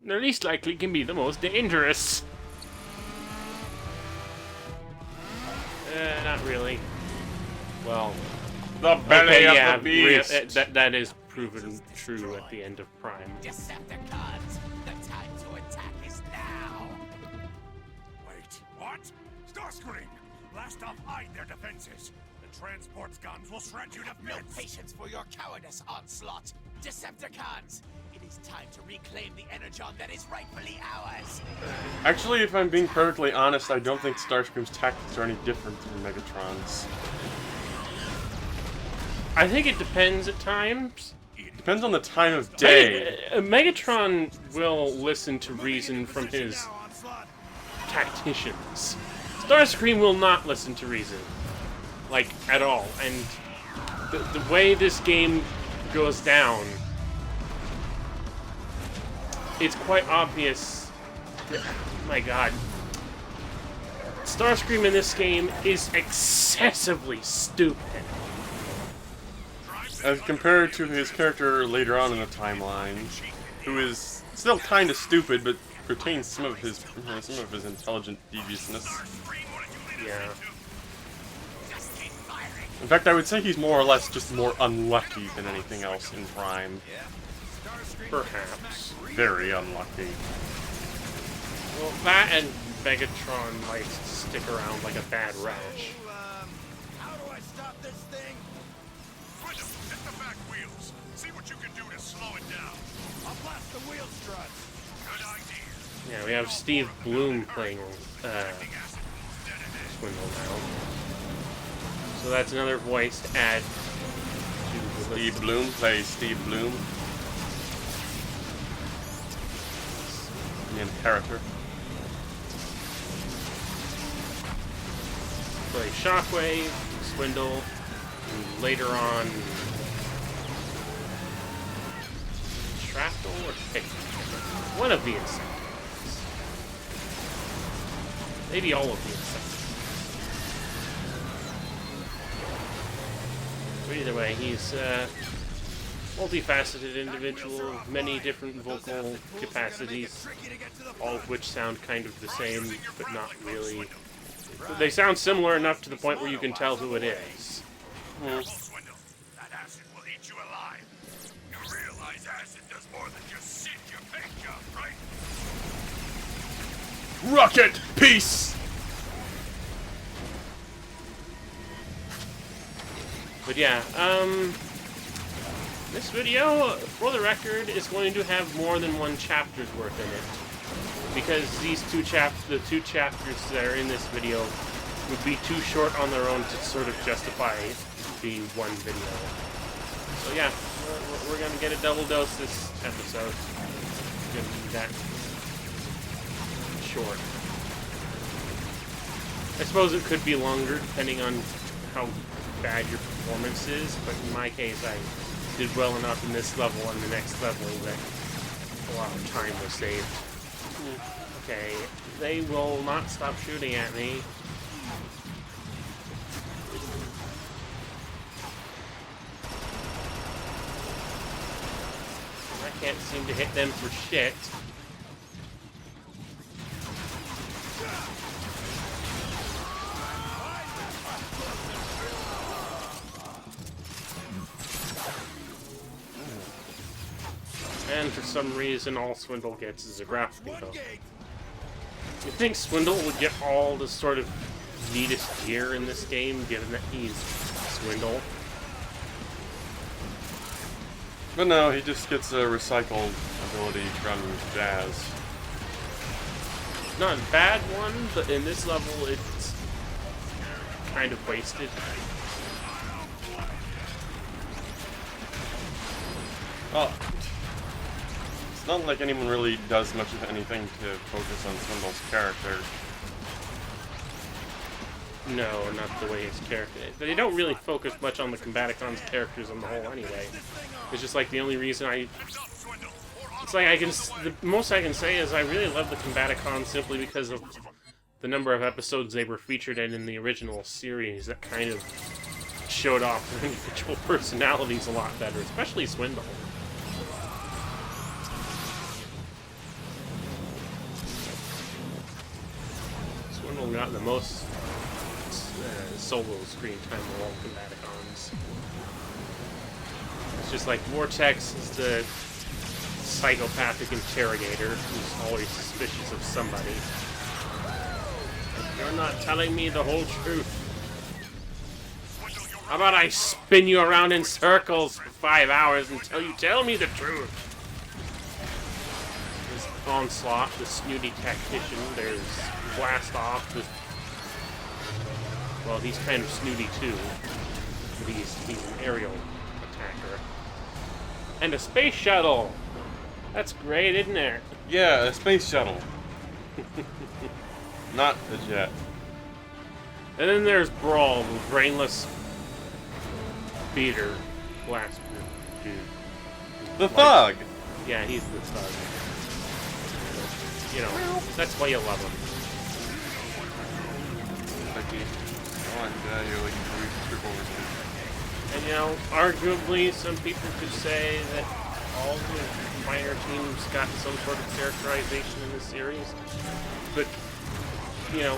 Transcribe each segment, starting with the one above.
The least likely can be the most dangerous. Not really. Well, The belly of yeah, the beast. that is proven true at the end of Prime. Decepticons, the time to attack is now. Wait, what? Starscream! Blast off hide their defenses. The transport's guns will shred you to No bits. patience for your cowardice, Onslaught. Decepticons, it is time to reclaim the energon that is rightfully ours. Actually, if I'm being perfectly honest, I don't think Starscream's tactics are any different from Megatron's. I think it depends at times. Depends on the time of day. Megatron will listen to reason from his tacticians. Starscream will not listen to reason. Like, at all. And the way this game goes down, it's quite obvious. My god. Starscream in this game is excessively stupid. As compared to his character later on in the timeline, who is still kind of stupid, but retains some of his intelligent deviousness. Yeah. In fact, I would say he's more or less just more unlucky than anything else in Prime. Perhaps. Very unlucky. Well, that and Megatron might stick around like a bad rash. How do I stop this thing? Swindle, hit the back wheels. See what you can do to slow it down. I'll blast the wheel struts. Good idea. Yeah, we have Steve Bloom playing Swindle now. So that's another voice to add to the list. Steve Bloom plays Steve Bloom. The Imperator. Play Shockwave, Swindle, and later on Shrapnel or Pick. One of the Insecticons. Maybe all of the Insecticons. But either way, he's a multifaceted individual, many different vocal capacities, all of which sound kind of the same, but not really. They sound similar enough to the point where you can tell who it is. Swindle, that acid will eat you alive. You realize acid does more than just sit your paint job, right? Rocket! Peace! But yeah, this video, for the record, is going to have more than one chapter's worth in it. Because these the two chapters that are in this video would be too short on their own to sort of justify being one video. So yeah, we're gonna get a double dose this episode. It's gonna be that short. I suppose it could be longer depending on how bad your performance is, but in my case I did well enough in this level and the next level that a lot of time was saved. Okay, they will not stop shooting at me. I can't seem to hit them for shit. And for some reason, all Swindle gets is a grapple hook. You think Swindle would get all the sort of neatest gear in this game, given that he's Swindle? But no, he just gets a recycled ability from Jazz. Not a bad one, but in this level, it's kind of wasted. Well, it's not like anyone really does much of anything to focus on Swindle's character. No, not the way his character is. But they don't really focus much on the Combaticons' characters on the whole anyway. It's just like the only reason it's like the most I can say is I really love the Combaticons simply because of the number of episodes they were featured in the original series that kind of showed off their individual personalities a lot better, especially Swindle. got the most solo screen time of all Combaticons. It's just like Vortex is the psychopathic interrogator who's always suspicious of somebody. You're not telling me the whole truth. How about I spin you around in circles for 5 hours until you tell me the truth? There's Onslaught, the snooty tactician. There's Blast Off, the... Well, he's kind of snooty too. But he's an aerial attacker. And a space shuttle! That's great, isn't it? Yeah, a space shuttle. Not a jet. And then there's Brawl, the brainless beater blast dude. The thug! Yeah, he's the thug. You know, that's why you love him. And you know, arguably, some people could say that all the minor teams got some sort of characterization in this series. But, you know,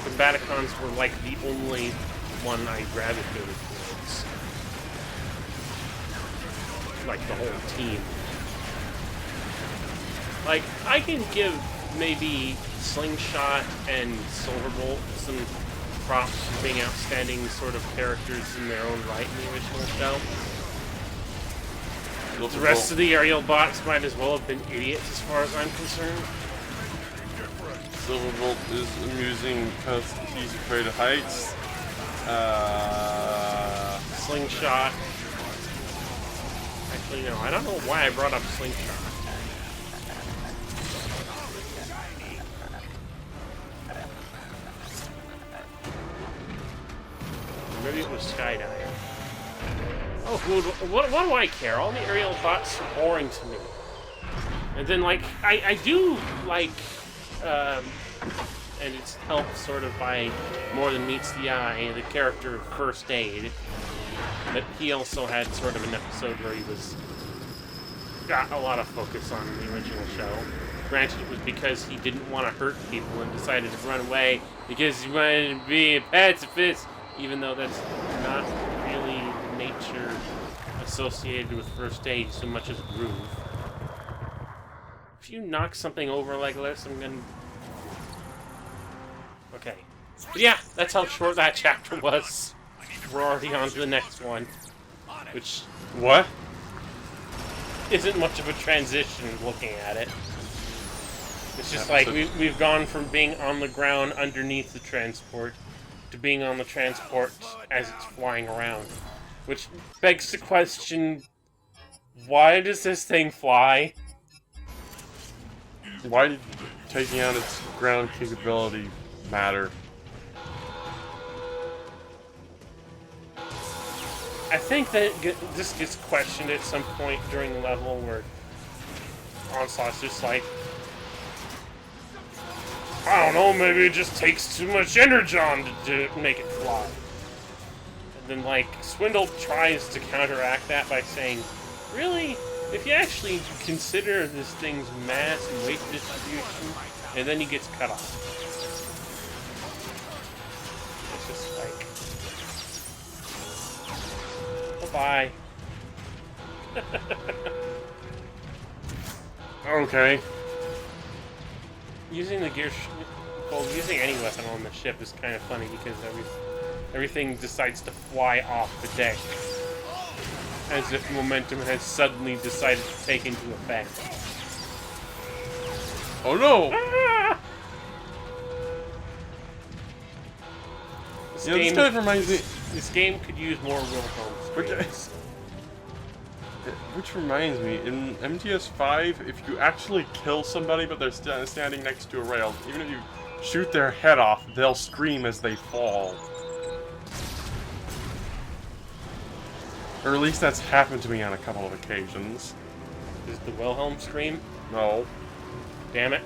the Combaticons were like the only one I gravitated towards. Like the whole team. Like, I can give maybe Slingshot and Silverbolt some props for being outstanding sort of characters in their own right in the original show. The rest of the aerial bots might as well have been idiots as far as I'm concerned. Silverbolt is amusing because he's afraid of heights. Slingshot. Actually, no, I don't know why I brought up Slingshot. Maybe it was Skydive. Oh, what do I care? All the aerial bots are boring to me. And then, like, I do like, and it's helped sort of by more than meets the eye, the character of First Aid. But he also had sort of an episode where he got a lot of focus on the original show. Granted, it was because he didn't want to hurt people and decided to run away because he wanted to be a pacifist, even though that's not really the nature associated with First Aid so much as groove. If you knock something over like this, I'm gonna... Okay. But yeah, that's how short that chapter was. We're already on to the next one. Which... What? Isn't much of a transition looking at it. It's just like we've gone from being on the ground underneath the transport to being on the transport as it's flying around. Which begs the question, why does this thing fly? Why did taking out its ground capability matter? I think that this gets questioned at some point during the level where Onslaught's just like, I don't know, maybe it just takes too much energon to make it fly. And then, like, Swindle tries to counteract that by saying, really? If you actually consider this thing's mass and weight distribution, and then he gets cut off. It's just like... Bye-bye. Okay. Using the gear... Well, using any weapon on the ship is kind of funny because everything decides to fly off the deck. As if momentum has suddenly decided to take into effect. Oh no! Ah! This kind of reminds me... This game could use more Wilhelm screens. Which reminds me, in MTS5, if you actually kill somebody but they're standing next to a rail, even if you shoot their head off, they'll scream as they fall. Or at least that's happened to me on a couple of occasions. Is the Wilhelm scream? No. Damn it.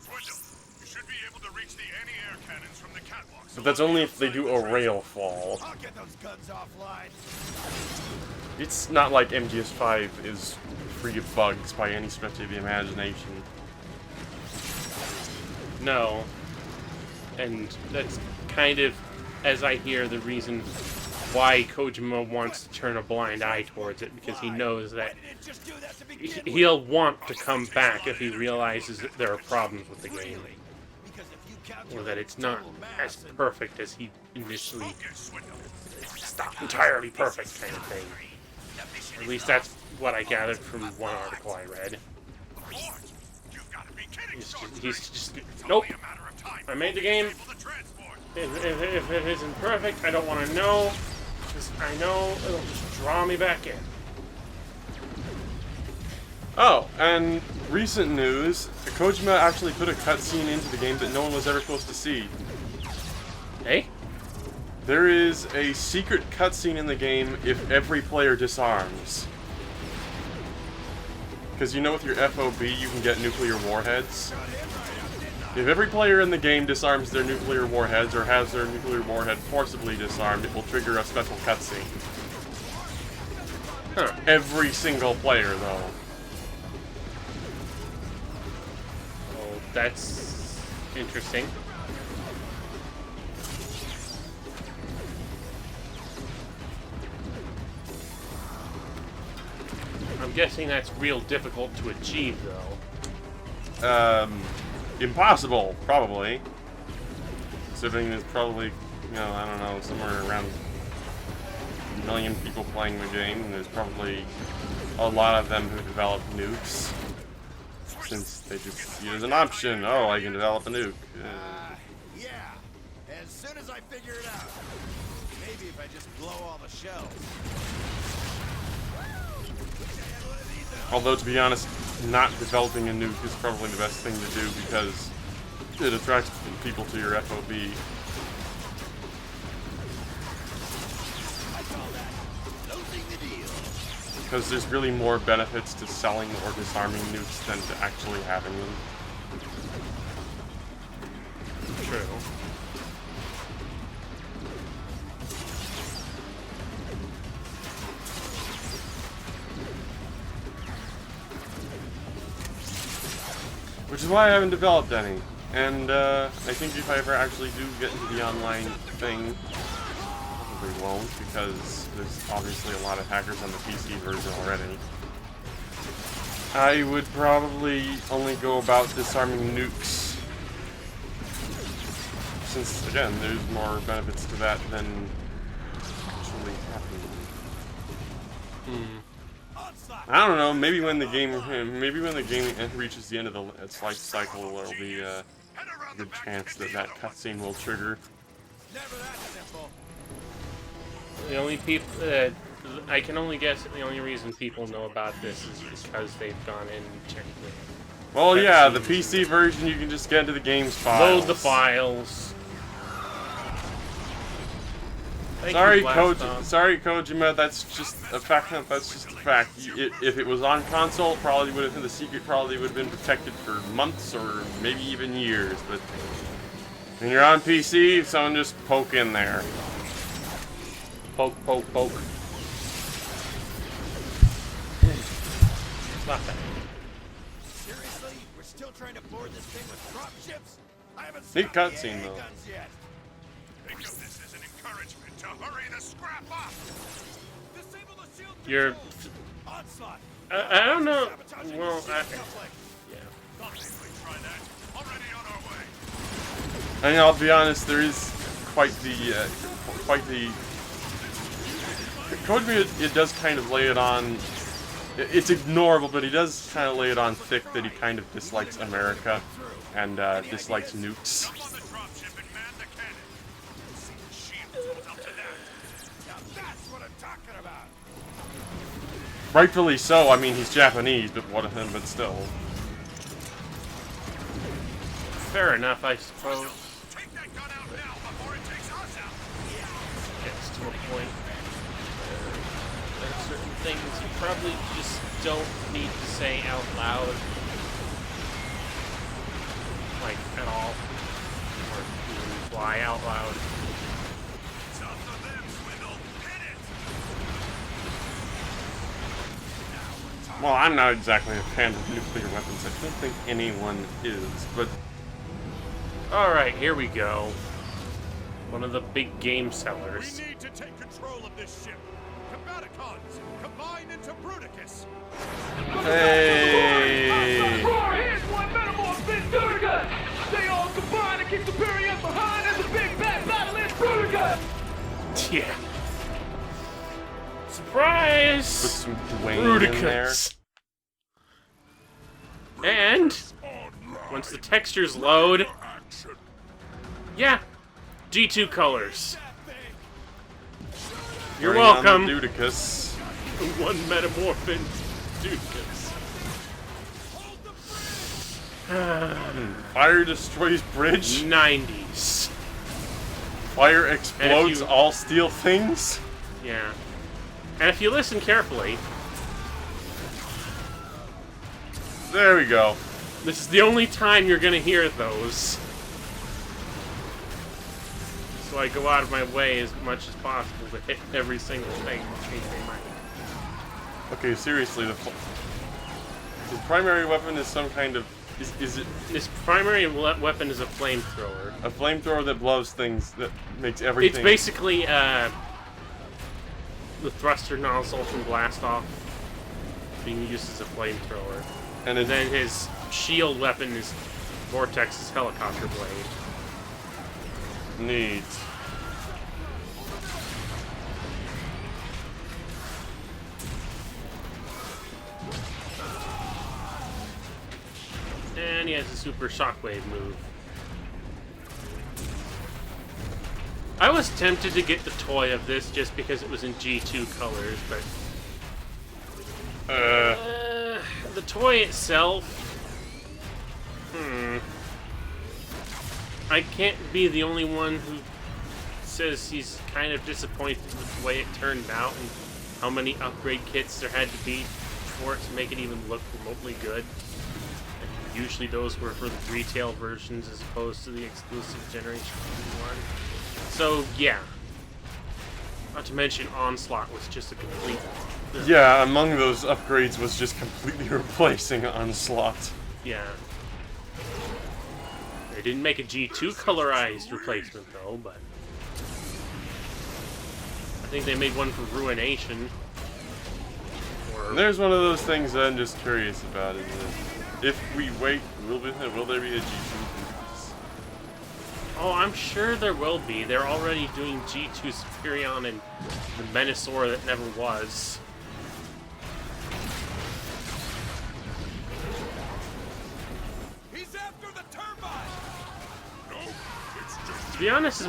Swindle, you should be able to reach the anti-air cannons from the catwalk. But that's only if they do a rail fall. I'll get those guns offline. It's not like MGS5 is free of bugs by any stretch of the imagination. No. And that's kind of, as I hear, the reason why Kojima wants to turn a blind eye towards it, because he knows that he'll want to come back if he realizes that there are problems with the game. Or that it's not as perfect as he initially... It's not entirely perfect kind of thing. At least that's what I gathered from one article I read. He's just nope. I made the game. If it isn't perfect, I don't want to know. Because I know it'll just draw me back in. Oh, and recent news, Kojima actually put a cutscene into the game that no one was ever supposed to see. Hey? There is a secret cutscene in the game if every player disarms. Because you know with your FOB you can get nuclear warheads. If every player in the game disarms their nuclear warheads or has their nuclear warhead forcibly disarmed, it will trigger a special cutscene. Huh. Every single player, though. Well, that's interesting. I'm guessing that's real difficult to achieve, though. Impossible, probably. Considering there's probably, you know, I don't know, somewhere around 1 million people playing the game, and there's probably a lot of them who develop nukes. Since they just see it as an option. Oh, I can develop a nuke. Yeah. As soon as I figure it out. Maybe if I just blow all the shells. Although, to be honest, not developing a nuke is probably the best thing to do because it attracts people to your FOB. Because there's really more benefits to selling or disarming nukes than to actually having them. True. Which is why I haven't developed any. And I think if I ever actually do get into the online thing, probably won't, because there's obviously a lot of hackers on the PC version already. I would probably only go about disarming nukes. Since, again, there's more benefits to that than actually happening. I don't know, maybe when the game reaches the end of its life cycle, there'll be a good chance that that cutscene will trigger. Never that simple. The only people, I can only guess that the only reason people know about this is because they've gone in and checked it. Well, yeah, the PC version, you can just get into the game's files. Load the files. Sorry, Kojima, that's just a fact. That's just a fact. If it was on console, probably would have been the secret. Probably would have been protected for months or maybe even years. But when you're on PC, someone just poke in there. Poke, poke, poke. Not that. Seriously? We're still trying to board this thing with drop ships? I haven't Neat stopped cutscene, the though. guns yet. Think of this as an encouragement to hurry the scrap up! Disable the shield. You're... Onslaught. I don't know. Sabotaging Well, the shield complex. yeah. Try that. Already on our way. I mean, I'll be honest, there is quite the Kojima, it does kind of lay it on, it's ignorable, but he does kind of lay it on thick that he kind of dislikes America and dislikes nukes. On the dropship and man the cannon. See the shield holds up to that. Now that's what I'm talking about. Rightfully so. I mean, he's Japanese, but but still. Fair enough, I suppose. Take that gun out now before it takes us out. Gets to a point. There are certain things you probably just don't need to say out loud. Like, at all. Or even fly out loud. It's up to them, Swindle. Hit it. Well, I'm not exactly a fan of nuclear weapons. I don't think anyone is, but Alright, here we go. One of the big game sellers. We need to take control of this ship. Combaticons, combine into Bruticus. Hey! Here's one metamorph in Dude-icus! They all combine and keep Superior behind as a big bad battle in Dude-icus! Yeah. Surprise! Put some Dwayne in there. Dude-icus. And once the textures load, yeah, G2 colors. You're Bring on the welcome. Dude-icus. One metamorphin Dude-icus. Fire destroys bridge. 90s. Fire explodes you- all steel things. Yeah. And if you listen carefully, There we go. this is the only time you're gonna hear those. So I go out of my way as much as possible to hit every single thing in case they might. Okay, seriously, his primary weapon is some kind of... Is it His primary weapon is a flamethrower. a flamethrower that blows things, that makes everything... It's basically the thruster nozzle from Blast Off being used as a flamethrower. And And then his shield weapon is Vortex's helicopter blade. neat. And he has a super shockwave move. I was tempted to get the toy of this just because it was in G2 colors, but the toy itself, I can't be the only one who says he's kind of disappointed with the way it turned out and how many upgrade kits there had to be for it to make it even look remotely good. And usually those were for the retail versions as opposed to the exclusive Generation 1. So, yeah. Not to mention Onslaught was just a complete... Yeah, among those upgrades was just completely replacing Onslaught. Yeah. They didn't make a G2 colorized replacement, though, but... I think they made one for Ruination. Or... There's one of those things that I'm just curious about, is that if we wait, will there be a G2? Oh, I'm sure there will be. They're already doing G2 Superion and the Menasor that never was. He's after the turbine. No, it's just To be honest,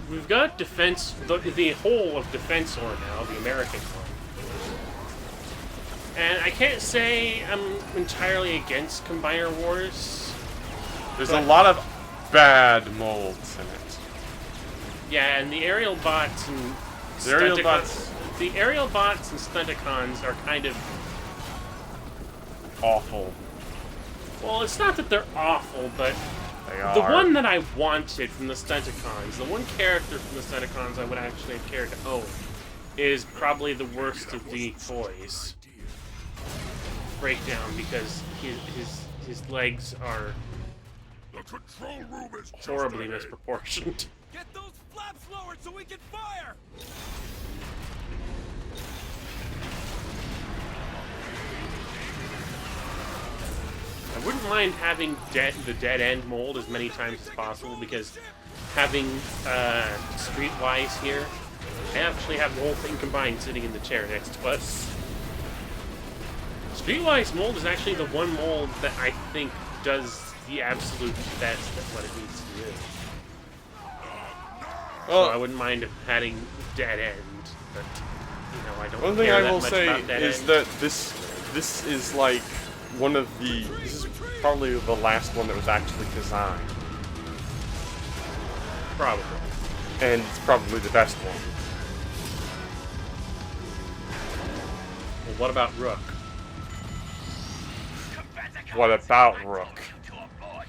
we've got defense, the whole of Defensor now, the American one. And I can't say I'm entirely against Combiner Wars. There's a lot of bad molds in it. Yeah, and the aerial bots and The aerial Stunticons- bots- the aerial bots and Stunticons are kind of... Awful. Well, it's not that they're awful, but They are. the one that I wanted from the Stunticons, the one character from the Stunticons I would actually have cared to own, is probably the worst of the toys. Breakdown, because his legs are the control room is just horribly ahead. misproportioned. Get those flaps lowered so we can fire! I wouldn't mind having the dead end mold as many times as possible, because having Streetwise here, I actually have the whole thing combined sitting in the chair next to us. Streetwise mold is actually the one mold that I think does the absolute best at what it needs to do. Well, So I wouldn't mind having dead end, but you know, I don't one thing care I that will much say about dead is end. that this is like one of the... This is probably the last one that was actually designed. Probably. And it's probably the best one. Well, what about Rook? What about Rook?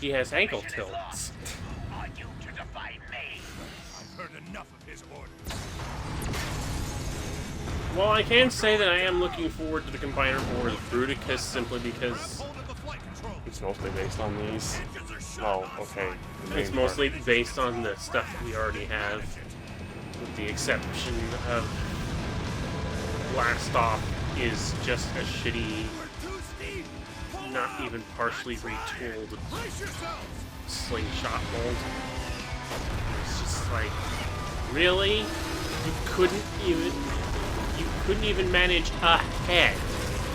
He has ankle tilts. Are you to defy me? I've heard enough of his orders. Well, I can say that I am looking forward to the Combiner Wars Bruticus simply because Hold of the flight controls. It's mostly based on these. Oh, okay. The It's main mostly part. based on the stuff that we already have, with the exception of Blast Off is just a shitty, not even partially retooled slingshot mold. It's just like, really? You couldn't even manage a head.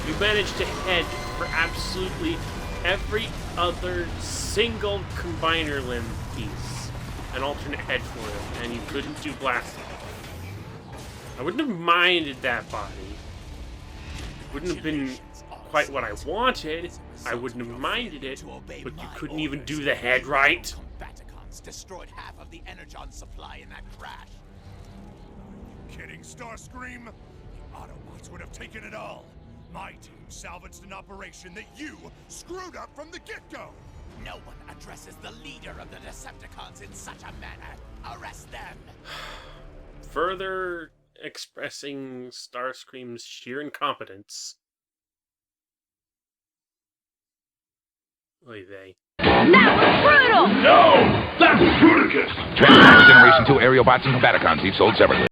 You managed to head for absolutely every other single combiner limb piece. An alternate head for it, and you couldn't do Blast Off. I wouldn't have minded that body. It wouldn't have been quite what I wanted. I wouldn't have minded it, but you couldn't even do the head right. Combaticons destroyed half of the energon supply in that crash. Kidding, Starscream? The Autobots would have taken it all. My team salvaged an operation that you screwed up from the get-go. No one addresses the leader of the Decepticons in such a manner. Arrest them! Further expressing Starscream's sheer incompetence. Oy vey. That was brutal! No! That's Dude-icus! Transformers Generation 2 Aerobots and Combaticons each sold separately.